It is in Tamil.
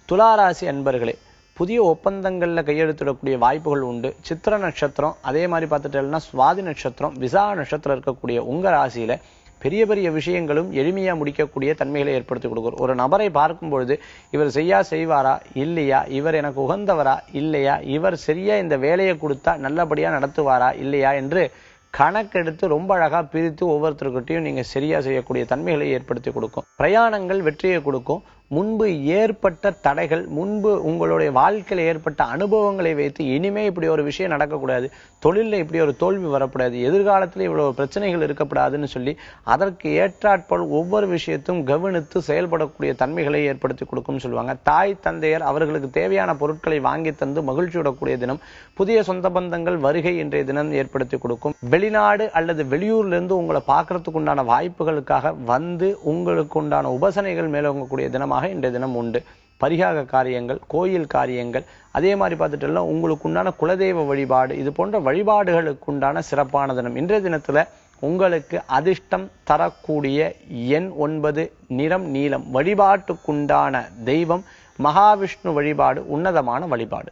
துளாராசி அன்பர்களே, புதிய ஒப்பந்தங்களில் கையெழுத்திடக்கூடிய வாய்ப்புகள் உண்டு. சித்திர நட்சத்திரம், அதே மாதிரி பார்த்துட்டேன்னா சுவாதி நட்சத்திரம், விசாக நட்சத்திரம் இருக்கக்கூடிய உங்கள் ராசியில் பெரிய பெரிய விஷயங்களும் எளிமையாக முடிக்கக்கூடிய தன்மைகளை ஏற்படுத்தி கொடுக்கும். ஒரு நபரை பார்க்கும் பொழுது இவர் செய்வாரா இல்லையா, இவர் எனக்கு உகந்தவரா இல்லையா, இவர் சரியா இந்த வேலையை கொடுத்தா நல்லபடியாக நடத்துவாரா இல்லையா என்று கணக்கெடுத்து ரொம்ப அழகாக பிரித்து ஒவ்வொருத்தருக்கிட்டையும் நீங்கள் சரியாக செய்யக்கூடிய தன்மைகளை ஏற்படுத்தி கொடுக்கும். பிரயாணங்கள் வெற்றியை கொடுக்கும். முன்பு ஏற்பட்ட தடைகள், முன்பு உங்களுடைய வாழ்க்கையில் ஏற்பட்ட அனுபவங்களை வைத்து இனிமே இப்படி ஒரு விஷயம் நடக்கக்கூடாது, தொழிலில் இப்படி ஒரு தோல்வி வரக்கூடாது, எதிர்காலத்தில் இவ்வளவு பிரச்சனைகள் இருக்கக்கூடாதுன்னு சொல்லி அதற்கு ஏற்றாற்போல் ஒவ்வொரு விஷயத்தும் கவனித்து செயல்படக்கூடிய தன்மைகளை ஏற்படுத்தி கொடுக்கும்னு சொல்லுவாங்க. தாய் தந்தையர் அவர்களுக்கு தேவையான பொருட்களை வாங்கி தந்து மகிழ்ச்சி விடக்கூடிய தினம். புதிய சொந்த பந்தங்கள் வருகை இன்றைய தினம் ஏற்படுத்தி கொடுக்கும். வெளிநாடு அல்லது வெளியூர்லேருந்து உங்களை பார்க்கறதுக்கு உண்டான வாய்ப்புகளுக்காக வந்து உங்களுக்கு உண்டான உபசனைகள் மேலோங்கக்கூடிய தினமாக இன்றைய தினம் உண்டு. பரிகார காரியங்கள், கோயில் காரியங்கள், அதே மாதிரி பார்த்துட்டு உங்களுக்கு உண்டான குலதெய்வ வழிபாடு, இது போன்ற வழிபாடுகளுக்கு உண்டான சிறப்பான தினம். இன்றைய தினத்துல உங்களுக்கு அதிர்ஷ்டம் தரக்கூடிய எண் 9, நிறம் நீலம். வழிபாட்டுக்குண்டான தெய்வம் மகாவிஷ்ணு வழிபாடு உன்னதமான வழிபாடு.